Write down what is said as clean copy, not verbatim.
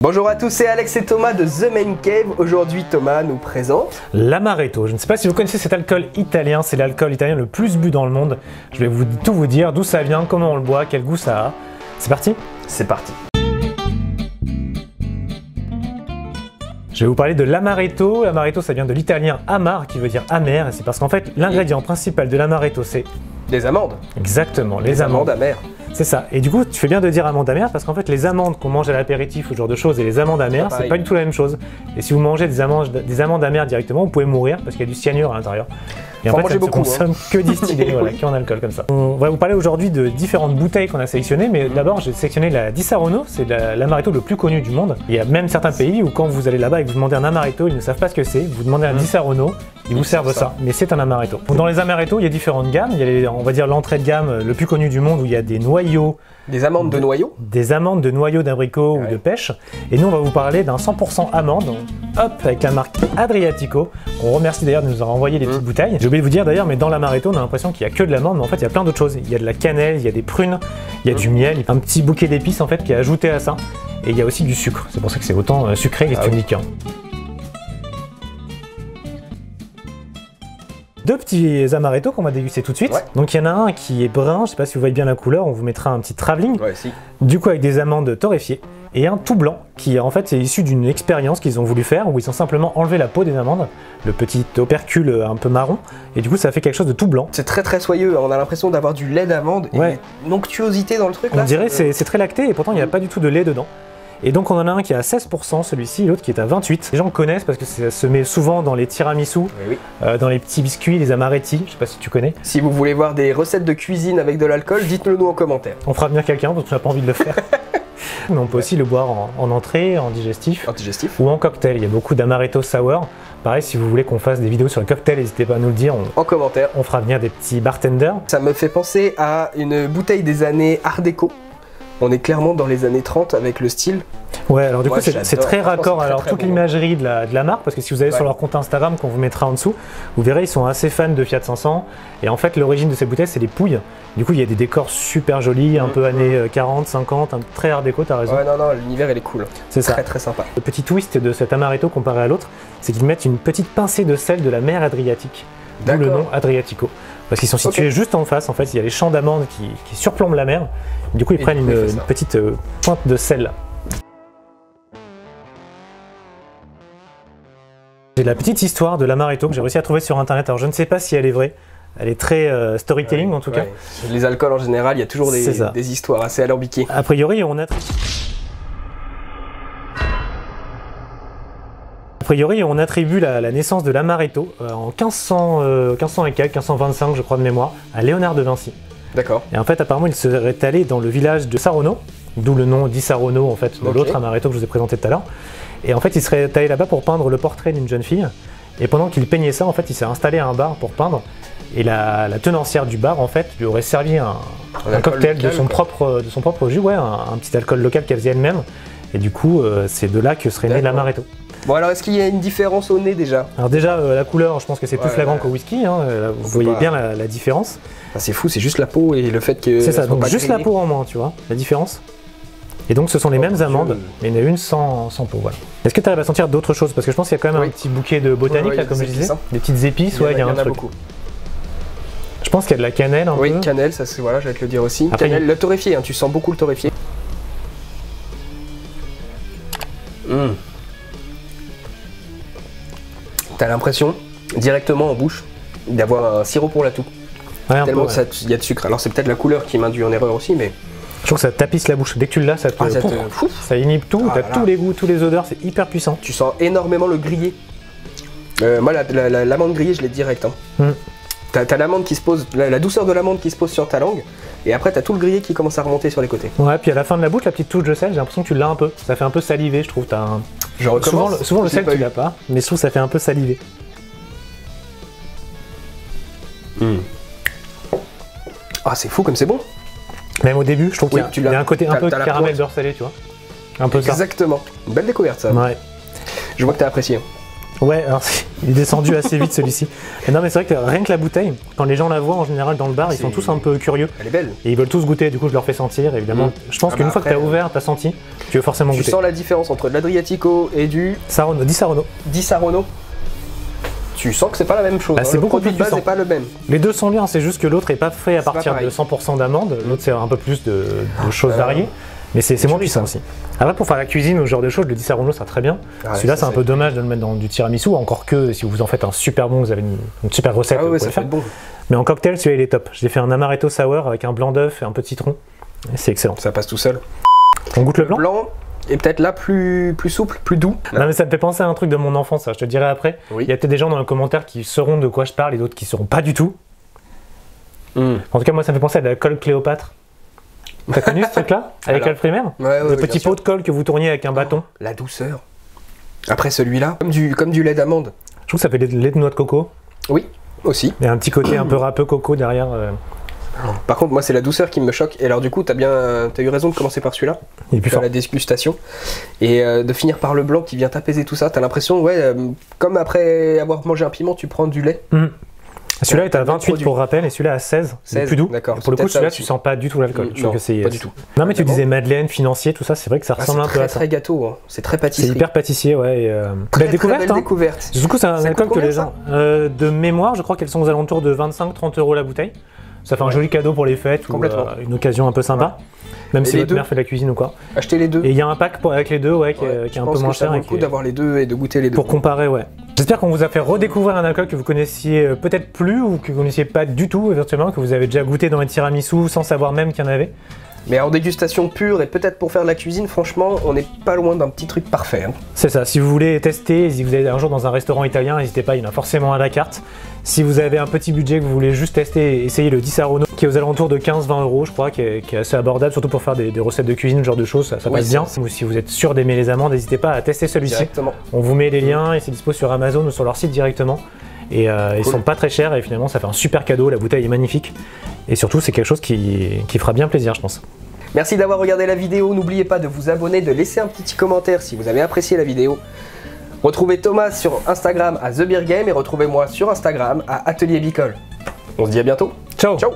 Bonjour à tous, c'est Alex et Thomas de The Man Cave. Aujourd'hui, Thomas nous présente l'Amaretto. Je ne sais pas si vous connaissez cet alcool italien, c'est l'alcool italien le plus bu dans le monde. Je vais tout vous dire, d'où ça vient, comment on le boit, quel goût ça a. C'est parti? C'est parti. Je vais vous parler de l'Amaretto. L'Amaretto, ça vient de l'italien amar, qui veut dire amer. Et c'est parce qu'en fait, l'ingrédient principal de l'Amaretto, c'est... des amandes. Exactement, les amandes amères. C'est ça. Et du coup, tu fais bien de dire amandes amères parce qu'en fait, les amandes qu'on mange à l'apéritif ou ce genre de choses et les amandes amères, c'est pas du tout la même chose. Et si vous mangez des amandes amères directement, vous pouvez mourir parce qu'il y a du cyanure à l'intérieur. Et en fait, ça ne consomme que distillé, voilà, qui en alcool comme ça. On va vous parler aujourd'hui de différentes bouteilles qu'on a sélectionnées, mais d'abord, j'ai sélectionné la Di Saronno, c'est l'Amaretto le plus connu du monde. Il y a même certains pays où quand vous allez là-bas et que vous demandez un Amaretto, ils ne savent pas ce que c'est. Vous demandez un Di Saronno, ils vous servent ça, mais c'est un Amaretto. Dans les Amaretto, il y a différentes gammes. Il y a on va dire l'entrée de gamme le plus connu du monde où il y a des noyaux. Des amandes de noyaux? Des amandes de noyaux d'abricot ou de pêche. Et nous, on va vous parler d'un 100% amande, hop, avec la marque Adriatico. On remercie d'ailleurs de nous avoir envoyé les petites bouteilles. J'ai oublié de vous dire d'ailleurs, mais dans l'Amaretto, on a l'impression qu'il n'y a que de l'amande, mais en fait, il y a plein d'autres choses. Il y a de la cannelle, il y a des prunes, il y a du miel, un petit bouquet d'épices en fait qui est ajouté à ça. Et il y a aussi du sucre. C'est pour ça que c'est autant sucré et c'est une liqueur. Deux petits amaretto qu'on va déguster tout de suite. Donc il y en a un qui est brun, je ne sais pas si vous voyez bien la couleur, on vous mettra un petit travelling. Du coup avec des amandes torréfiées. Et un tout blanc qui en fait est issu d'une expérience qu'ils ont voulu faire où ils ont simplement enlevé la peau des amandes, le petit opercule un peu marron, et du coup ça fait quelque chose de tout blanc. C'est très soyeux, on a l'impression d'avoir du lait d'amande et une onctuosité dans le truc. On dirait c'est très lacté et pourtant il n'y a pas du tout de lait dedans. Et donc on en a un qui est à 16%, celui-ci, l'autre qui est à 28%. Les gens le connaissent parce que ça se met souvent dans les tiramisu, dans les petits biscuits, les amaretti, je sais pas si tu connais. Si vous voulez voir des recettes de cuisine avec de l'alcool, dites-le nous en commentaire. On fera venir quelqu'un parce qu'on n'a pas envie de le faire. Mais on peut aussi le boire en entrée, en digestif, ou en cocktail. Il y a beaucoup d'amaretto sour. Pareil, si vous voulez qu'on fasse des vidéos sur le cocktail, n'hésitez pas à nous le dire. En commentaire. On fera venir des petits bartenders. Ça me fait penser à une bouteille des années Art déco. On est clairement dans les années 30 avec le style. Ouais, alors du coup c'est très raccord. Alors toute l'imagerie de la marque, parce que si vous allez sur leur compte Instagram qu'on vous mettra en dessous, vous verrez ils sont assez fans de Fiat 500. Et en fait l'origine de ces bouteilles c'est les pouilles. Du coup il y a des décors super jolis, un peu années 40, 50, très art déco, t'as raison. Ouais non, l'univers il est cool. C'est ça. Très sympa. Le petit twist de cet amaretto comparé à l'autre, c'est qu'ils mettent une petite pincée de sel de la mer Adriatique. D'où le nom Adriatico. Parce qu'ils sont situés juste en face, en fait, il y a les champs d'amandes qui surplombent la mer. Du coup, ils prennent une petite pointe de sel. J'ai la petite histoire de l'Amaretto que j'ai réussi à trouver sur internet. Alors, je ne sais pas si elle est vraie. Elle est très storytelling en tout cas. Les alcools en général, il y a toujours des histoires assez alambiquées. A priori, on attribue la naissance de l'Amaretto en 1500 et quelques, 1525 je crois de mémoire, à Léonard de Vinci. D'accord. Et en fait apparemment il serait allé dans le village de Saronno, d'où le nom Di Saronno en fait de l'autre Amaretto que je vous ai présenté tout à l'heure. Et en fait il serait allé là-bas pour peindre le portrait d'une jeune fille. Et pendant qu'il peignait ça en fait il s'est installé à un bar pour peindre. Et la tenancière du bar en fait lui aurait servi un cocktail local, de son propre jus, un petit alcool local qu'elle faisait elle-même. Et du coup c'est de là que serait né l'Amaretto. Bon alors est-ce qu'il y a une différence au nez déjà? Alors déjà la couleur je pense que c'est plus flagrant qu'au whisky, hein. Vous voyez bien la différence. Ah, c'est fou, c'est juste la peau et le fait que... C'est ça, donc juste la peau en moins, tu vois, la différence. Et donc ce sont les mêmes amandes, mais il y en a une sans peau, voilà. Est-ce que tu arrives à sentir d'autres choses? Parce que je pense qu'il y a quand même un petit bouquet de botanique, là, comme je disais. Des petites épices, il y a un truc. Beaucoup. Je pense qu'il y a de la cannelle un peu. Oui, cannelle, ça c'est, voilà, j'allais te le dire aussi. Après, cannelle, le torréfié, hein, tu sens beaucoup le torréfié. T'as l'impression, directement en bouche, d'avoir un sirop pour la toux. Ouais, tellement il y a de sucre. Alors c'est peut-être la couleur qui m'induit en erreur aussi, mais... Je trouve que ça tapisse la bouche. Dès que tu l'as, ça inhibe tout, t'as tous les goûts, tous les odeurs, c'est hyper puissant. Tu sens énormément le grillé. Moi, l'amande grillée, je l'ai direct. Hein. T'as l'amande qui se pose, la douceur de l'amande qui se pose sur ta langue, et après t'as tout le grillé qui commence à remonter sur les côtés. Ouais, puis à la fin de la bouche, la petite touche de sel, j'ai l'impression que tu l'as un peu. Ça fait un peu salivé, je trouve. Souvent le sel, tu l'as pas, mais je trouve que ça fait un peu salivé. Ah, c'est fou comme c'est bon. Même au début, je trouve qu'il y a un côté un peu caramel beurre salé, tu vois. Un peu ça. Exactement. Une belle découverte ça. Ouais. Je vois que t'as apprécié. Ouais, alors il est descendu assez vite celui-ci. Non mais c'est vrai que rien que la bouteille, quand les gens la voient en général dans le bar, ils sont tous un peu curieux. Elle est belle. Et ils veulent tous goûter, du coup je leur fais sentir, évidemment. Je pense qu'une fois que tu as ouvert, tu as senti, tu veux forcément goûter. Tu sens la différence entre de l'Adriatico et du... Di Saronno. Di Saronno. Tu sens que c'est pas la même chose. Bah, c'est beaucoup plus de base n'est pas le même. Les deux sont bien, c'est juste que l'autre est pas fait à partir de 100% d'amande, l'autre c'est un peu plus de choses variées. Mais c'est moins puissant aussi. Après, pour faire la cuisine ou ce genre de choses, le Di Saronno ça très bien. Celui-là, c'est un peu dommage de le mettre dans du tiramisu, encore que si vous en faites un super bon, vous avez une super recette. Ah ouais, ça fait bon. Mais en cocktail, celui-là, il est top. J'ai fait un amaretto sour avec un blanc d'œuf et un peu de citron. C'est excellent. Ça passe tout seul. On goûte le blanc. Le blanc est peut-être là plus souple, plus doux. Non, mais ça me fait penser à un truc de mon enfance, ça. Je te dirai après. Oui. Il y a peut-être des gens dans les commentaires qui sauront de quoi je parle et d'autres qui ne sauront pas du tout. En tout cas, moi, ça me fait penser à de la colle Cléopâtre. T'as connu ce truc-là à l'école primaire? Le petit pot de colle que vous tourniez avec un bâton. La douceur. Après celui-là, comme du lait d'amande. Je trouve que ça fait lait de noix de coco. Oui, aussi. Il y a un petit côté un peu râpeux coco derrière. Par contre, moi, c'est la douceur qui me choque. Et alors, du coup, t'as eu raison de commencer par celui-là. Il est plus fort. La dégustation. Et de finir par le blanc qui vient t'apaiser tout ça. T'as l'impression, comme après avoir mangé un piment, tu prends du lait. Celui-là est à 28 pour rappel et celui-là à 16, c'est plus doux. D'accord. Pour le coup, celui-là, tu sens pas du tout l'alcool. Non, pas du tout. Non, mais tu disais madeleine, financier, tout ça, c'est vrai que ça ressemble un peu à ça. C'est très gâteau, hein. C'est très pâtisserie. C'est hyper pâtissier, ouais. Très belle découverte. Du coup, c'est un alcool que les gens. De mémoire, je crois qu'elles sont aux alentours de 25-30 € la bouteille. Ça fait un joli cadeau pour les fêtes ou une occasion un peu sympa. Même si votre mère fait de la cuisine ou quoi. Achetez les deux. Et il y a un pack avec les deux, qui est un peu moins cher. Ça vaut le coup d'avoir les deux et de goûter les deux. Pour comparer, ouais. J'espère qu'on vous a fait redécouvrir un alcool que vous connaissiez peut-être plus ou que vous connaissiez pas du tout éventuellement, que vous avez déjà goûté dans les tiramisu sans savoir même qu'il y en avait. Mais en dégustation pure et peut-être pour faire de la cuisine, franchement, on n'est pas loin d'un petit truc parfait. Hein. C'est ça, si vous voulez tester, si vous allez un jour dans un restaurant italien, n'hésitez pas, il y en a forcément à la carte. Si vous avez un petit budget, que vous voulez juste tester et essayer le Di Saronno, qui est aux alentours de 15-20 €, je crois, qui est assez abordable, surtout pour faire des recettes de cuisine, ce genre de choses, ça passe bien. Ou si vous êtes sûr d'aimer les amandes, n'hésitez pas à tester celui-ci. On vous met les liens et c'est dispo sur Amazon ou sur leur site directement. Et ils sont pas très chers et finalement ça fait un super cadeau, la bouteille est magnifique. Et surtout c'est quelque chose qui fera bien plaisir je pense. Merci d'avoir regardé la vidéo, n'oubliez pas de vous abonner, de laisser un petit commentaire si vous avez apprécié la vidéo. Retrouvez Thomas sur Instagram à TheBeerGame et retrouvez-moi sur Instagram à Atelier Bicole. On se dit à bientôt. Ciao. Ciao.